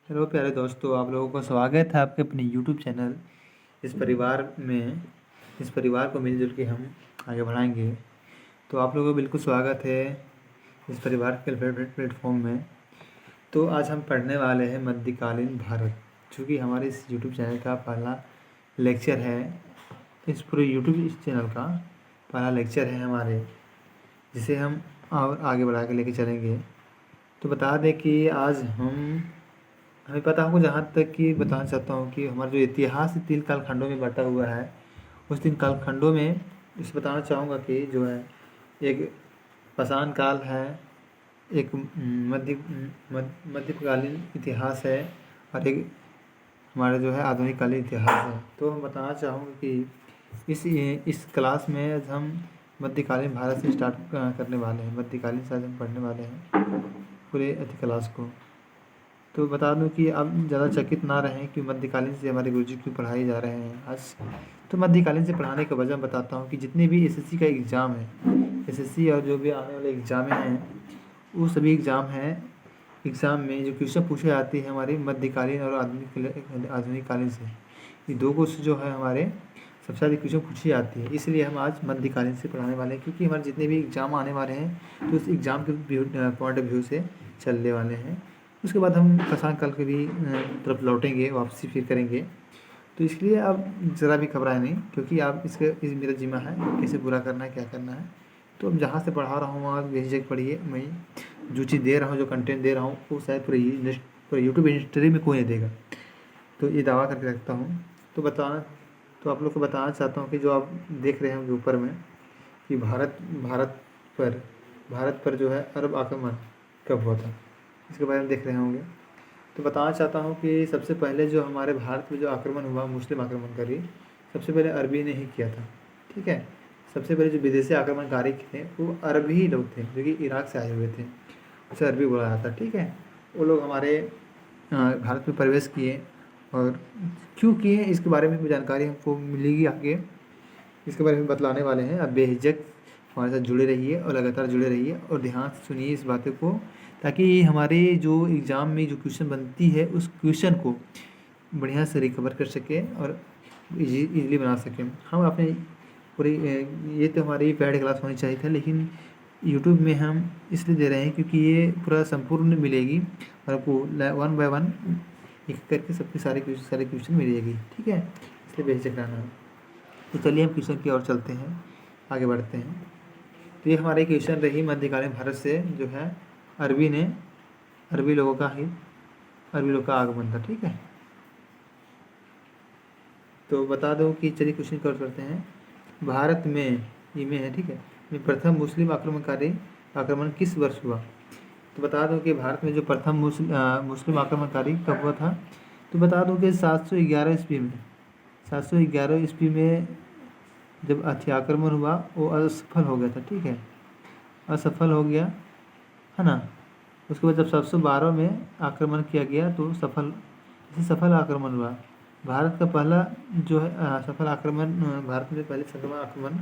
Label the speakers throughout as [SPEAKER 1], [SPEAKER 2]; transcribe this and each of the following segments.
[SPEAKER 1] Hello प्यारे दोस्तों, आप लोगों का स्वागत है आपके अपने यूट्यूब चैनल इस परिवार में। इस परिवार को मिलजुल के हम आगे बढ़ाएंगे। तो आप लोगों को बिल्कुल स्वागत है इस परिवार के प्लेटफॉर्म में। तो आज हम पढ़ने वाले हैं मध्यकालीन भारत, जो कि हमारे इस यूट्यूब चैनल का पहला लेक्चर है। इस पूरे यूट्यूब चैनल का पहला लेक्चर है हमारे, जिसे हम और आगे बढ़ा के लेके चलेंगे। तो बता दें कि आज हमें पता होगा, जहाँ तक कि बताना चाहता हूँ कि हमारा जो इतिहास 3 कालखंडों में बटा हुआ है, उस 3 कालखंडों में इस बताना चाहूँगा कि जो है एक पाषाण काल है, एक मध्यकालीन इतिहास है, और एक हमारा जो है आधुनिक कालीन इतिहास है। तो हम बताना चाहूँगा कि इस क्लास में आज हम मध्यकालीन भारत से स्टार्ट करने वाले हैं। मध्यकालीन से आज हम पढ़ने वाले हैं पूरे क्लास को। तो बता दूं कि आप ज़्यादा चकित ना रहें कि मध्यकालीन से हमारे गुरुजी क्यों पढ़ाए जा रहे हैं आज। तो मध्यकालीन से पढ़ाने का वजह बताता हूँ कि जितने भी एसएससी का एग्ज़ाम है, एसएससी और जो भी आने वाले एग्ज़ाम हैं, वो सभी एग्ज़ाम में जो क्वेश्चन पूछे जाते हैं हमारे मध्यकालीन और आधुनिक कालीन से, ये दो क्वेश्चन जो है हमारे सबसे ज़्यादा क्वेश्चन पूछी जाती है। इसलिए हम आज मध्यकालीन से पढ़ाने वाले हैं, क्योंकि हमारे जितने भी एग्ज़ाम आने वाले हैं तो उस एग्ज़ाम के पॉइंट ऑफ व्यू से चलने वाले हैं। उसके बाद हम पाषाण काल के भी तरफ लौटेंगे, वापसी फिर करेंगे। तो इसलिए आप ज़रा भी घबराए नहीं, क्योंकि आप इस मेरा जिम्मा है कैसे पूरा करना है, क्या करना है। तो अब जहाँ से पढ़ा रहा हूँ वहाँ बेझिझक पढ़िए। मैं जो चीज़ दे रहा हूँ, जो कंटेंट दे रहा हूँ, वो शायद पूरे यूट्यूब इंडस्ट्री में कोई नहीं देगा, तो ये दावा करके रखता हूँ। तो आप लोग को बताना चाहता हूँ कि जो आप देख रहे हैं ऊपर में, कि भारत पर जो है अरब आक्रमण कब हुआ था, इसके बारे में देख रहे होंगे। तो बताना चाहता हूँ कि सबसे पहले जो हमारे भारत में जो आक्रमण हुआ, मुस्लिम आक्रमणकारी, सबसे पहले अरबी ने ही किया था। ठीक है, सबसे पहले जो विदेशी आक्रमणकारी थे वो अरबी लोग थे, जो कि इराक से आए हुए थे, उसे अरबी बोला जाता। ठीक है, वो लोग हमारे भारत में प्रवेश किए, और क्यों किए इसके बारे में भी जानकारी हमको मिलेगी आगे, इसके बारे में बतलाने वाले हैं। अब बेझिझक हमारे साथ जुड़े रहिए और लगातार जुड़े रहिए और ध्यान से सुनिए इस बातों को, ताकि हमारे जो एग्ज़ाम में जो क्वेश्चन बनती है उस क्वेश्चन को बढ़िया से रिकवर कर सके और इजीली बना सकें। हम अपने पूरी ये तो हमारी पहली क्लास होनी चाहिए था, लेकिन यूट्यूब में हम इसलिए दे रहे हैं क्योंकि ये पूरा संपूर्ण मिलेगी और आपको 1 बाय 1 एक करके सबके सारे क्वेश्चन मिलेगी। ठीक है, इसलिए बेझिझक रहना। तो चलिए हम क्वेश्चन की ओर चलते हैं, आगे बढ़ते हैं। तो ये हमारे क्वेश्चन रही मध्यकालीन भारत से जो है अरबी लोग का आगमन था। ठीक है, तो बता दो कि चलिए क्वेश्चन की ओर चलते हैं। भारत में ये में है, ठीक है, में प्रथम मुस्लिम आक्रमण किस वर्ष हुआ? तो बता दो कि भारत में जो प्रथम मुस्लिम आक्रमणकारी कब हुआ था? तो बता दो कि 711 ईस्वी में। 711 ईस्वी में जब अत्याक्रमण हुआ वो असफल हो गया था। ठीक है, असफल हो गया है ना। उसके बाद जब 712 में आक्रमण किया गया तो सफल आक्रमण हुआ। भारत का पहला जो है सफल आक्रमण, भारत में पहले सफल आक्रमण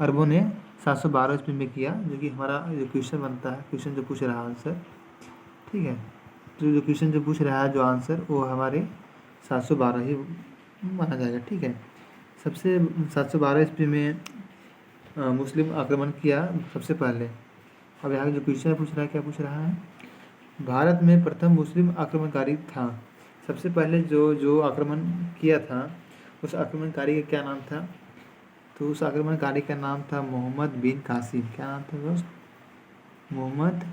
[SPEAKER 1] अरबों ने 712 ईस्वी में किया, जो कि हमारा जो क्वेश्चन बनता है, क्वेश्चन जो पूछ रहा है आंसर, ठीक है, तो जो क्वेश्चन जो पूछ रहा है जो आंसर, वो हमारे 712 ही माना जाएगा। ठीक है, 712 ईस्वी में मुस्लिम आक्रमण किया सबसे पहले। अब यहाँ जो क्वेश्चन पूछ रहा है, क्या पूछ रहा है? भारत में प्रथम मुस्लिम आक्रमणकारी था। सबसे पहले जो आक्रमण किया था, उस आक्रमणकारी का क्या नाम था? तो उस आक्रमणकारी का नाम था मोहम्मद बिन कासिम। क्या नाम था दोस्त? मोहम्मद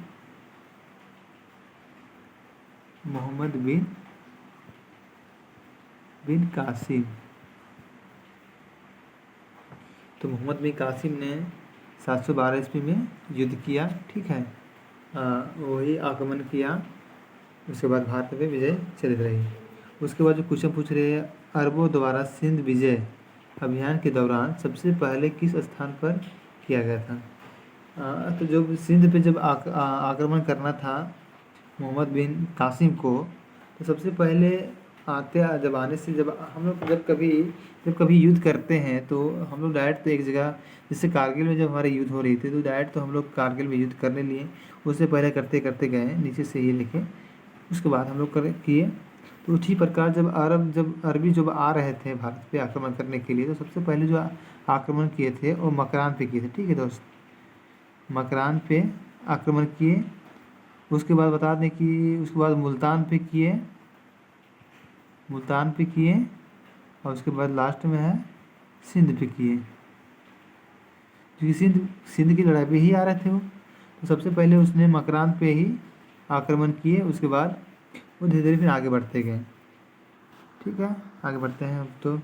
[SPEAKER 1] बिन कासिम। तो मोहम्मद बिन कासिम ने 712 ईस्वी में युद्ध किया। ठीक है, वही आक्रमण किया। उसके बाद भारत में विजय चल रही। उसके बाद जो क्वेश्चन पूछ रहे हैं, अरबों द्वारा सिंध विजय अभियान के दौरान सबसे पहले किस स्थान पर किया गया था? तो जब सिंध पे जब आक्रमण करना था मोहम्मद बिन कासिम को, तो सबसे पहले जब हम लोग जब कभी युद्ध करते हैं तो हम लोग डायरेक्ट तो एक जगह, जैसे कारगिल में जब हमारे युद्ध हो रही थी तो डायरेक्ट तो हम लोग कारगिल में युद्ध करने लिए उससे पहले करते करते गए। नीचे से ये लिखें उसके बाद हम लोग किए। तो उसी प्रकार जब अरबी जब आ रहे थे भारत पे आक्रमण करने के लिए, तो सबसे पहले जो आक्रमण किए थे वो मकरान पे किए थे। ठीक है दोस्त, मकरान पे आक्रमण किए। उसके बाद बता दें कि उसके बाद मुल्तान पे किए, मुल्तान पे किए, और उसके बाद लास्ट में है सिंध पे किए, क्योंकि सिंध की लड़ाई पे ही आ रहे थे वो। तो सबसे पहले उसने मकरान पे ही आक्रमण किए, उसके बाद वो धीरे धीरे फिर आगे बढ़ते गए। ठीक है, आगे बढ़ते हैं अब। तो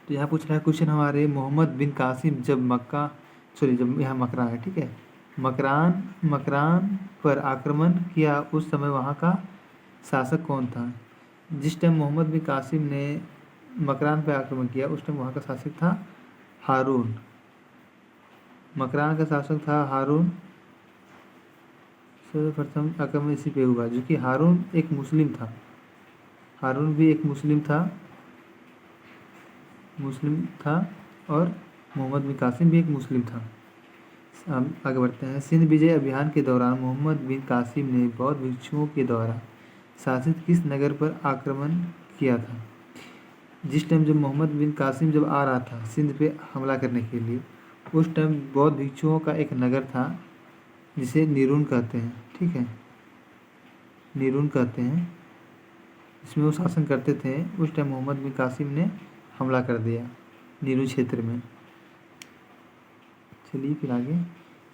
[SPEAKER 1] यहाँ पूछ रहा है क्वेश्चन हमारे, मोहम्मद बिन कासिम जब यहाँ मकरान है, ठीक है, मकरान पर आक्रमण किया, उस समय वहाँ का शासक कौन था? जिस टाइम मोहम्मद बिन कासिम ने मकरान पर आक्रमण किया, उस टाइम वहाँ का शासक था हारून। मकरान का शासक था हारून। सर्वप्रथम आक्रमण इसी पे हुआ, जो कि हारून एक मुस्लिम था। हारून भी एक मुस्लिम था और मोहम्मद बिन कासिम भी एक मुस्लिम था। हम आगे बढ़ते हैं। सिंध विजय अभियान के दौरान मोहम्मद बिन कासिम ने बौद्ध भिक्षुओं के द्वारा शासित किस नगर पर आक्रमण किया था? जिस टाइम जब मोहम्मद बिन कासिम जब आ रहा था सिंध पे हमला करने के लिए, उस टाइम बौद्ध भिक्षुओं का एक नगर था जिसे नीरून कहते हैं। ठीक है, नीरून कहते हैं, इसमें वो शासन करते थे। उस टाइम मोहम्मद बिन कासिम ने हमला कर दिया नीरू क्षेत्र में। चलिए फिर आगे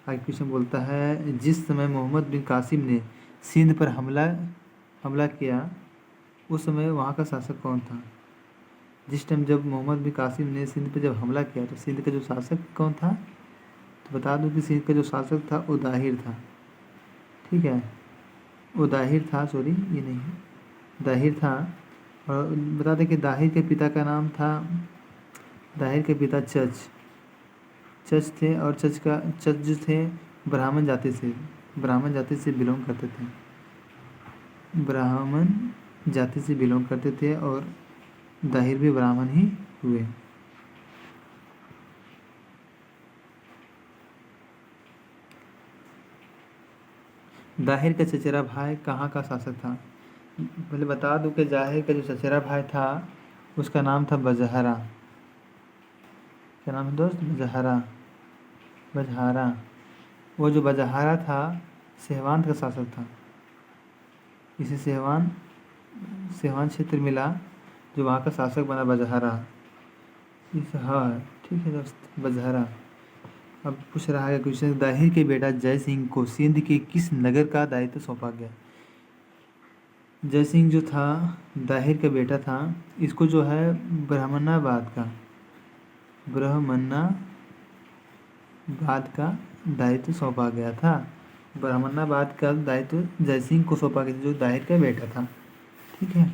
[SPEAKER 1] क्वेश्चन बोलता है, जिस समय मोहम्मद बिन कासिम ने सिंध पर हमला किया, उस समय वहाँ का शासक कौन था? जिस टाइम जब मोहम्मद बिन कासिम ने सिंध पर जब हमला किया, तो सिंध का जो शासक कौन था? तो बता दूं कि सिंध का जो शासक था वो दाहिर था। ठीक है, वो दाहिर था, सॉरी ये नहीं है, दाहिर था। और बता दें कि दाहिर के पिता का नाम था, दाहिर के पिता चच थे, और चच जो थे ब्राह्मण जाति से बिलोंग करते थे, ब्राह्मण जाति से बिलोंग करते थे, और दाहिर भी ब्राह्मण ही हुए। दाहिर का चचेरा भाई कहाँ का शासक था? पहले बता दूं कि जाहिर का जो चचेरा भाई था उसका नाम था बजहरा। क्या नाम है दोस्त? बजहारा। वो जो बजहारा था सेहवान का शासक था। इसे सेहवान क्षेत्र मिला, जो वहाँ का शासक बना बजहारा। हाँ ठीक है दोस्त, बजहारा। अब पूछ रहा है क्वेश्चन, दाहिर के बेटा जय सिंह को सिंध के किस नगर का दायित्व सौंपा गया? जय सिंह जो था दाहिर का बेटा था, इसको जो है ब्राह्मणाबाद का दायित्व सौंपा गया था। ब्राह्मणाबाद का दायित्व जय सिंह को सौंपा गया, जो दाहिर का बेटा था। ठीक है,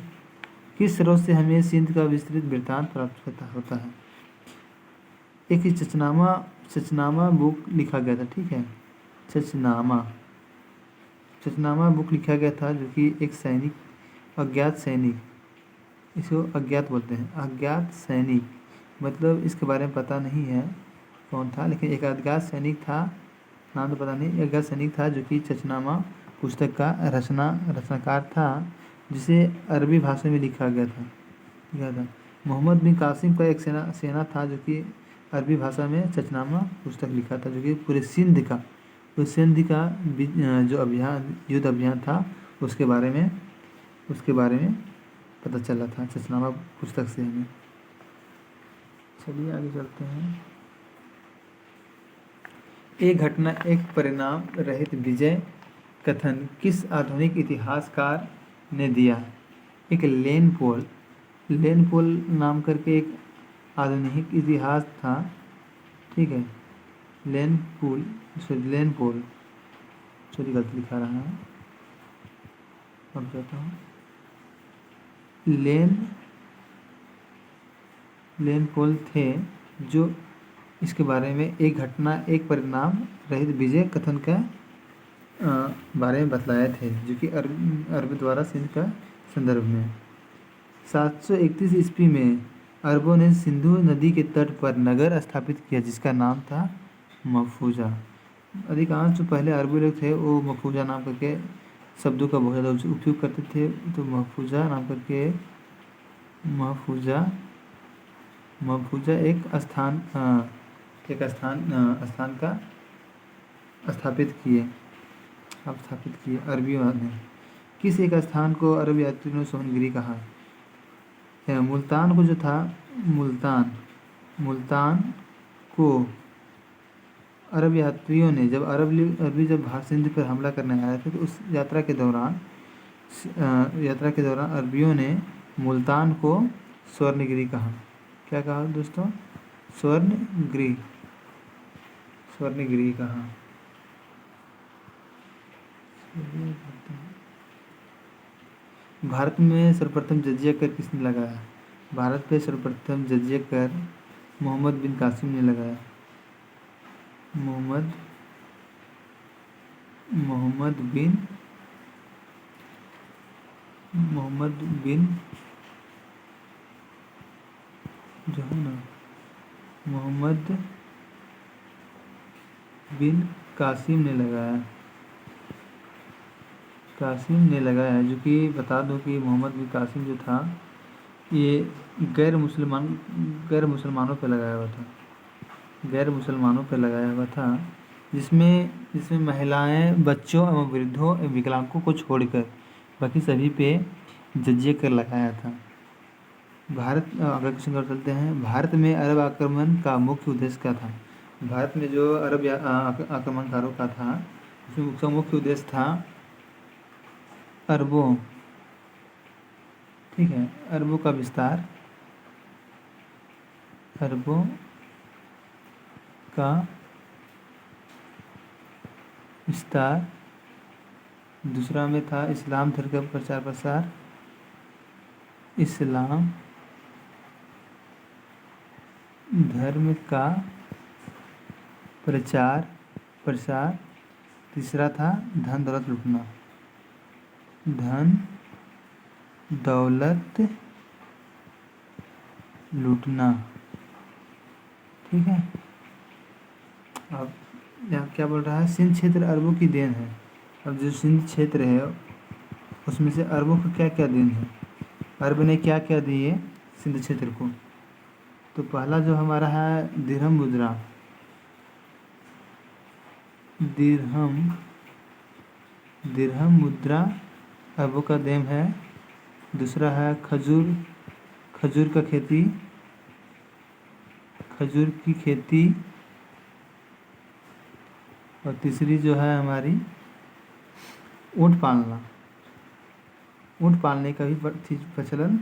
[SPEAKER 1] किस स्रोत से हमें सिंध का विस्तृत वृत्तांत प्राप्त होता है? एक चचनामा बुक लिखा गया था। ठीक है, चचनामा बुक लिखा गया था, जो कि एक अज्ञात सैनिक, इसको अज्ञात बोलते हैं, अज्ञात सैनिक, मतलब इसके बारे में पता नहीं है कौन था, लेकिन एक अज्ञात सैनिक था, नाम तो पता नहीं, अज्ञात सैनिक था, जो कि चचनामा पुस्तक का रचनाकार था, जिसे अरबी भाषा में लिखा गया था। मोहम्मद बिन कासिम का एक सेना था, जो कि अरबी भाषा में चचनामा पुस्तक लिखा था, जो कि पूरे सिंध का जो युद्ध अभियान था उसके बारे में पता चला था चचनामा पुस्तक से हमें। चलिए आगे चलते हैं। एक घटना एक परिणाम रहित विजय कथन किस आधुनिक इतिहासकार ने दिया? एक लेन पोल नाम करके एक आधुनिक इतिहास था। ठीक है, लेन पोल सॉरी गलती लिखा रहा है, अब जाता हूँ। लेन पोल थे, जो इसके बारे में एक घटना एक परिणाम रहित विजय कथन का बारे में बतलाए थे, जो कि अरब द्वारा सिंध का संदर्भ में। 731 ईस्वी में अरबों ने सिंधु नदी के तट पर नगर स्थापित किया, जिसका नाम था मफूजा। अधिकांश जो पहले अरबी लोग थे वो मफूजा नाम करके शब्दों का बहुत ज़्यादा उपयोग करते थे। तो महफूजा नाम करके महफूजा एक स्थान का स्थापित किए अरबियों ने। किस एक स्थान को अरब यात्रियों ने सोहनगिरी कहा? मुल्तान को जो था, मुल्तान को अरब यात्रियों ने जब अरबी जब भारत सिंध पर हमला करने आए थे, तो उस यात्रा के दौरान अरबियों ने मुल्तान को स्वर्णगिरी कहा। क्या कहा दोस्तों? स्वर्णगिरी कहा। भारत में सर्वप्रथम जजिया कर किसने लगाया? भारत पे सर्वप्रथम जजिया कर मोहम्मद बिन कासिम ने लगाया। मोहम्मद बिन जो है ना, मोहम्मद बिन कासिम ने लगाया। जो कि बता दो कि मोहम्मद बिन कासिम जो था, ये गैर मुसलमानों पर लगाया हुआ था, जिसमें महिलाएं, बच्चों एवं वृद्धों एवं विकलांगों को छोड़कर बाकी सभी पे जजिया कर लगाया था। अगला क्वेश्चन कर चलते हैं। भारत में अरब आक्रमण का मुख्य उद्देश्य क्या था? भारत में जो अरब आक्रमणकारों का था, उसका मुख्य उद्देश्य था अरबों का विस्तार, दूसरा में था इस्लाम धर्म का प्रचार प्रसार, तीसरा था धन दौलत लूटना। ठीक है। अब यहाँ क्या बोल रहा है? सिंध क्षेत्र अरबों की देन है। अब जो सिंध क्षेत्र है, उसमें से अरबों को क्या क्या देन है? अरब ने क्या क्या दिए सिंध क्षेत्र को? तो पहला जो हमारा है दिरहम मुद्रा अरबों का देन है। दूसरा है खजूर की खेती, और तीसरी जो है हमारी ऊँट पालने का भी प्रचलन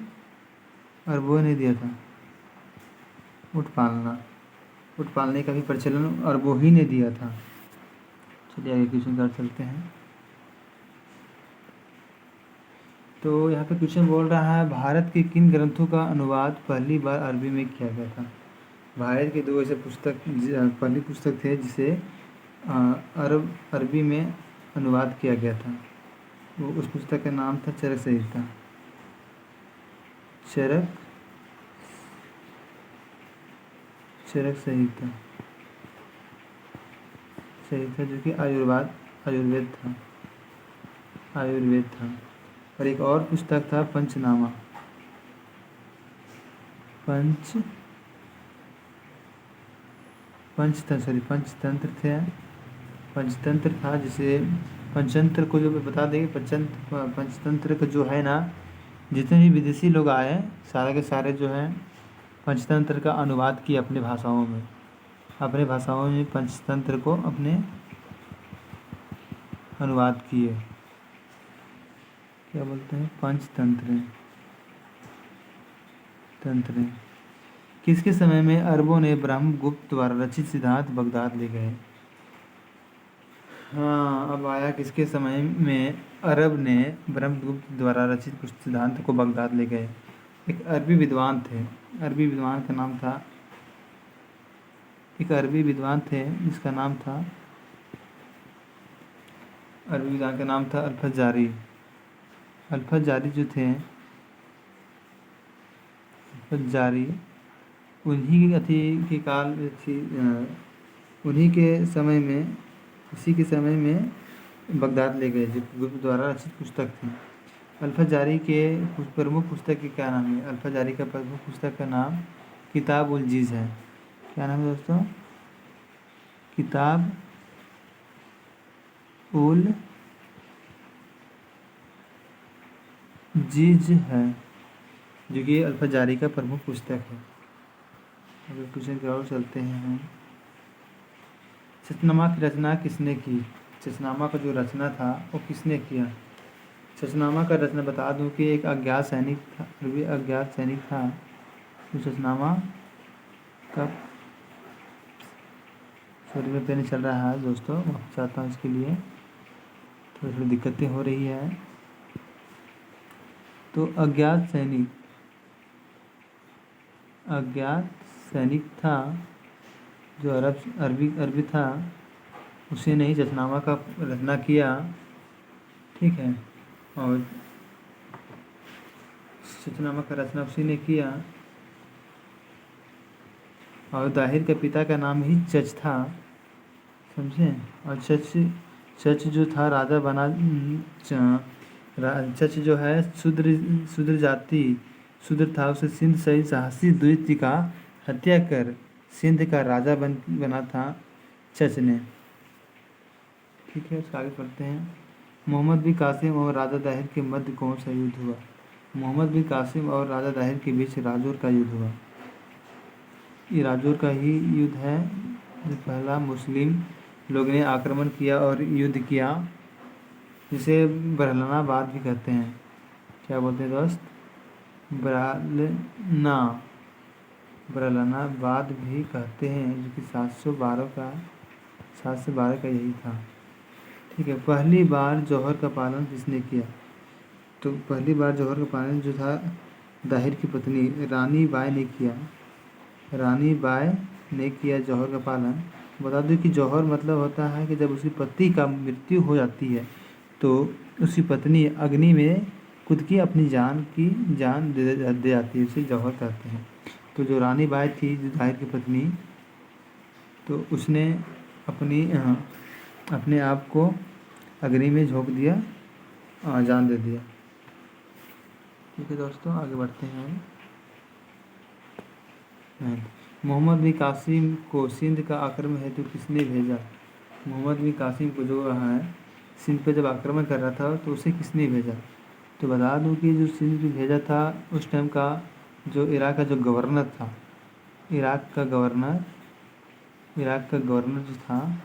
[SPEAKER 1] अरबों ने दिया था। ऊँट पालने का भी प्रचलन अरबों ही ने दिया था। चलिए आगे क्वेश्चन कर चलते हैं। तो यहाँ पे क्वेश्चन बोल रहा है, भारत के किन ग्रंथों का अनुवाद पहली बार अरबी में किया गया था? भारत के दो ऐसे पहली पुस्तक थे जिसे अरबी में अनुवाद किया गया था। वो उस पुस्तक का नाम था चरक संहिता, जो कि आयुर्वेद था। और एक और पुस्तक था पंचनामा, पंचतंत्र था, जिसे पंचतंत्र को जो बता देंगे। पंचतंत्र का जो है ना, जितने भी विदेशी लोग आए, सारे के सारे जो हैं पंचतंत्र का अनुवाद किए अपने भाषाओं में पंचतंत्र को अपने अनुवाद किए। क्या बोलते हैं? पंचतंत्र। किसके समय में अरबों ने ब्रह्मगुप्त द्वारा रचित सिद्धांत बगदाद ले गए? हाँ, अब आया किसके समय में अरब ने ब्रह्मगुप्त द्वारा रचित कुछ सिद्धांत को बगदाद ले गए? एक अरबी विद्वान थे, जिसका नाम था अल्फजारी। जो थे अल्फजारी, उसी के समय में बगदाद ले गए, जो गुप्त द्वारा रचित पुस्तक थी। अल्फाजारी के प्रमुख पुस्तक के क्या नाम है? अल्फाजारी का प्रमुख पुस्तक का नाम किताब उल जीज है। क्या नाम है दोस्तों? किताब उल जीज है, जो कि अल्फाजारी का प्रमुख पुस्तक है। अगर क्वेश्चन की ओर चलते हैं हम, चचनामा की रचना किसने की? चचनामा का जो रचना था वो किसने किया? चचनामा का रचना बता दूं कि एक अज्ञात सैनिक था, अरबी अज्ञात सैनिक था। तो चचनामा का सॉरी में पेन चल रहा है दोस्तों, माफ़ी चाहता हूँ इसके लिए, थोड़ी थोड़ी दिक्कतें हो रही है। तो अज्ञात सैनिक था जो अरबी था, उसी ने ही चचनामा का रचना किया। ठीक है, और चचनामा का रचना उसी ने किया। और दाहिर के पिता का नाम ही चच था, समझे। और चच जो था राजा बना, चच जो है शूद्र था। उसे सिंध सहित साहसी द्विज का हत्या कर सिंध का राजा बना था चच ने। ठीक है, उसका आगे पढ़ते हैं। मोहम्मद बिन कासिम और राजा दाहिर के मध्य कौन सा युद्ध हुआ? मोहम्मद बिन कासिम और राजा दाहिर के बीच राजौर का युद्ध हुआ। ये राजौर का ही युद्ध है, जो पहला मुस्लिम लोग ने आक्रमण किया और युद्ध किया, जिसे बरहलानाबाद भी कहते हैं। क्या बोलते हैं दोस्त? बरहलानाबाद भी कहते हैं, जो कि 712 का यही था। ठीक है, पहली बार जौहर का पालन किसने किया? तो पहली बार जौहर का पालन जो था दाहिर की पत्नी रानी बाई ने किया। रानी बाई ने किया जौहर का पालन। बता दूं कि जौहर मतलब होता है कि जब उसकी पति का मृत्यु हो जाती है तो उसकी पत्नी अग्नि में खुद की अपनी जान दे जाती है, उसे जौहर कहते हैं। तो जो रानी बाई थी, जो दाहिर की पत्नी, तो उसने अपने आप को अग्नि में झोंक दिया, जान दे दिया। ठीक है दोस्तों, आगे बढ़ते हैं। मोहम्मद बिन कासिम को सिंध का आक्रमण हेतु किसने भेजा? मोहम्मद बिन कासिम को जो है सिंध पे जब आक्रमण कर रहा था तो उसे किसने भेजा? तो बता दूं कि जो सिंध पे भेजा था उस टाइम का जो इराक का जो गवर्नर था, इराक का गवर्नर जो था,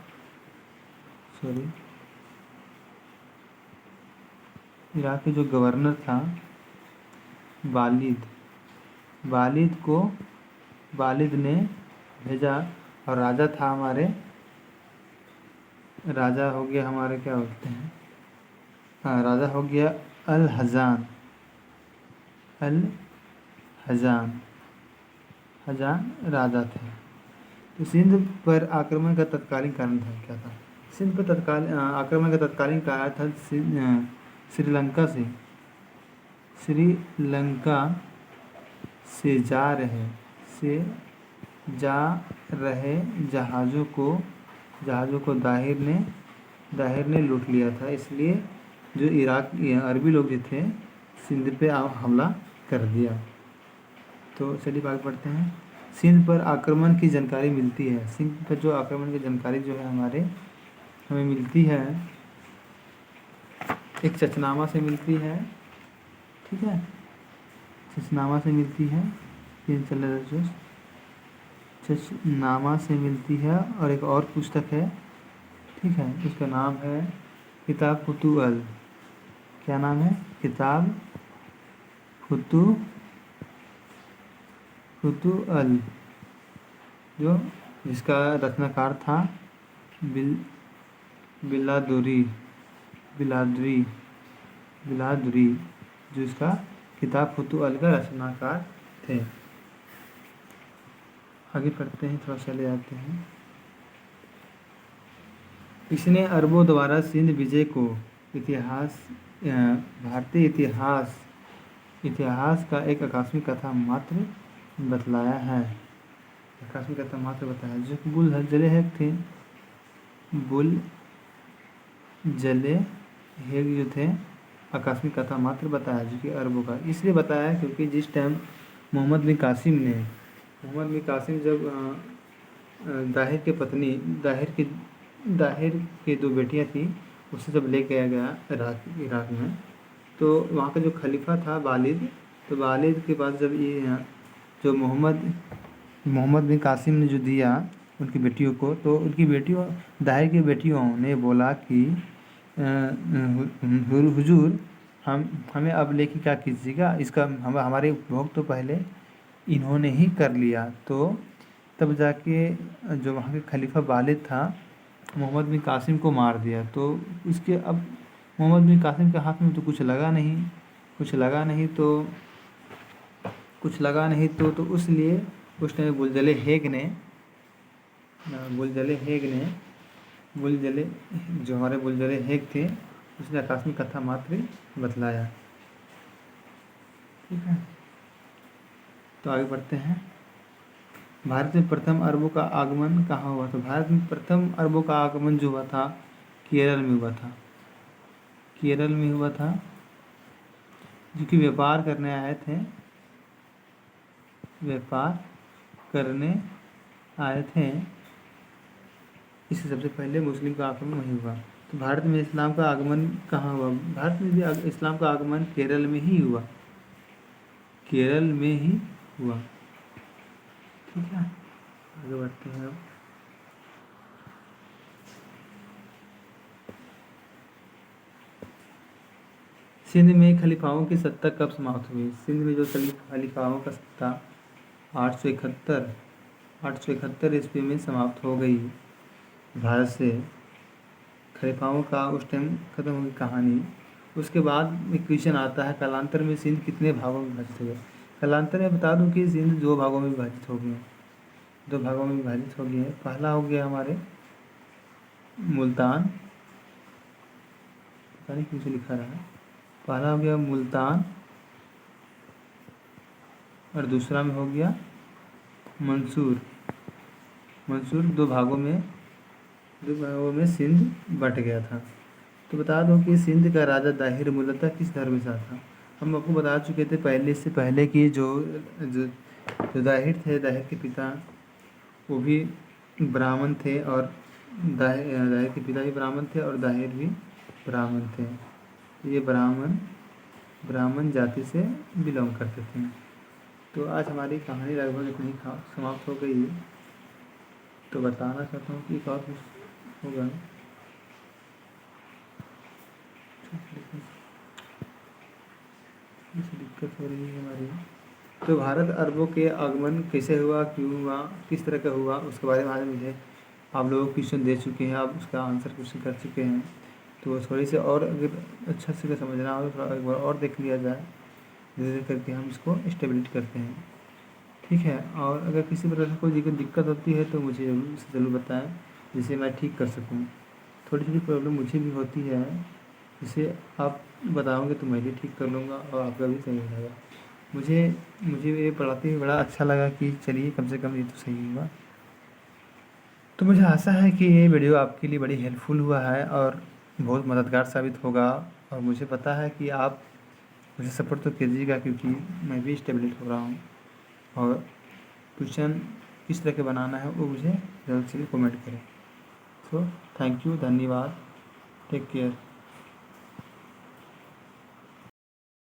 [SPEAKER 1] इराक के जो गवर्नर था वालिद ने भेजा। और राजा था राजा हो गया हमारे, क्या बोलते हैं, हाँ, राजा हो गया अल हजान राजा थे। तो सिंध पर आक्रमण का तत्कालीन कारण था, क्या था? सिंध पर आक्रमण का तत्कालीन कारण था श्रीलंका से जा रहे जहाज़ों को दाहिर ने लूट लिया था। इसलिए जो अरबी लोग जो थे सिंध पे हमला कर दिया। तो चलिए आगे बढ़ते हैं। सिंध पर आक्रमण की जानकारी मिलती है। सिंध पर जो आक्रमण की जानकारी जो है हमें मिलती है, एक चचनामा से मिलती है। ठीक है, चचनामा से मिलती है, चचनामा से मिलती है। और एक और पुस्तक है, ठीक है, उसका नाम है किताब फुतूअल। क्या नाम है? किताब फुतूअल, जिसका रचनाकार था बिलादुरी, जो इसका किताब फुतूअल का रचनाकार थे। आगे पढ़ते हैं, थोड़ा चले जाते हैं। इसने अरबों द्वारा सिंध विजय को भारतीय इतिहास का एक आकस्मिक कथा मात्र बतलाया है। जो बुल थे, जले हेग जो थे आकस्मिक कथा मात्र बताया, जो कि अरबों का इसलिए बताया क्योंकि जिस टाइम मोहम्मद बिन कासिम जब दाहिर की पत्नी दाहिर की दो बेटियां थी उसे जब ले गया गया इराक में, तो वहाँ का जो खलीफा था वालिद, तो वालिद के पास जब ये जो मोहम्मद बिन कासिम ने जो दिया उनकी बेटियों को, तो उनकी बेटियों दाहिर की बेटियों ने बोला कि हुजूर हमें अब लेके क्या कीजिएगा, इसका हमारे उपभोग तो पहले इन्होंने ही कर लिया। तो तब जाके जो वहाँ के खलीफा वालिद था मोहम्मद बिन कासिम को मार दिया। तो उसके अब मोहम्मद बिन कासिम के हाथ में तो कुछ लगा नहीं तो उसलिए उस टाइम बुलजले जो हमारे बुलजले हेग थे उसने आकस्मिक कथा मात्र बतलाया। ठीक है, तो आगे बढ़ते हैं। भारत में प्रथम अरबों का आगमन कहाँ हुआ? तो भारत में प्रथम अरबों का आगमन जो हुआ था केरल में हुआ था, जो कि व्यापार करने आए थे। इससे सबसे पहले मुस्लिम का आगमन वहीं हुआ। तो भारत में इस्लाम का आगमन कहाँ हुआ? भारत में भी इस्लाम का आगमन केरल में ही हुआ। ठीक है, आगे बढ़ते हैं। सिंध में खलीफाओं की सत्ता कब समाप्त हुई? सिंध में जो खलीफाओं का सत्ता 871 ईस्वी में समाप्त हो गई। भारत से खलीफाओं का उस टाइम खत्म हुई कहानी। उसके बाद एक क्वेश्चन आता है, कालांतर में सिंध कितने भागों में विभाजित हो गया? कालांतर में बता दूं कि सिंध 2 भागों में विभाजित हो गए। पहला हो गया हमारे मुल्तान, पता नहीं क्यों से लिखा रहा है, पहला हो गया मुल्तान और दूसरा में हो गया मंसूर। 2 भागों में सिंध बट गया था। तो बता दो कि सिंध का राजा दाहिर मूलतः किस धर्म से था? हम आपको बता चुके थे इससे पहले कि जो दाहिर थे, दाहिर के पिता वो भी ब्राह्मण थे और दाहिर के पिता भी ब्राह्मण थे और दाहिर भी ब्राह्मण थे। ये ब्राह्मण जाति से बिलोंग करते थे। तो आज हमारी कहानी लगभग इतनी समाप्त हो गई। तो बताना चाहता हूँ कि एक और कुछ होगा, दिक्कत हो रही है हमारी। तो भारत अरबों के आगमन कैसे हुआ, क्यों हुआ, किस तरह का हुआ, उसके बारे में आज मुझे आप लोग क्वेश्चन दे चुके हैं, आप उसका आंसर क्वेश्चन कर चुके हैं। तो थोड़ी सी और अगर अच्छा से समझना हो तो एक बार और देख लिया जाए, धीरे धीरे करके हम इसको स्टेबिलिटी करते हैं। ठीक है, और अगर किसी प्रकार से कोई दिक्कत होती है तो मुझे ज़रूर बताएं, जिसे मैं ठीक कर सकूं। थोड़ी थोड़ी प्रॉब्लम मुझे भी होती है, जिसे आप बताओगे तो मैं भी ठीक कर लूँगा और आपका भी सही हो जाएगा। मुझे ये पढ़ाते हुए बड़ा अच्छा लगा कि चलिए कम से कम ये तो सही हुआ। तो मुझे आशा है कि ये वीडियो आपके लिए बड़ी हेल्पफुल हुआ है और बहुत मददगार साबित होगा। और मुझे पता है कि आप मुझे सपोर्ट तो कीजिएगा, क्योंकि मैं भी स्टेबलिट हो रहा हूँ। और क्वेश्चन किस तरह के बनाना है वो मुझे जल्द से जल्द कमेंट करें। सो थैंक यू, धन्यवाद, टेक केयर।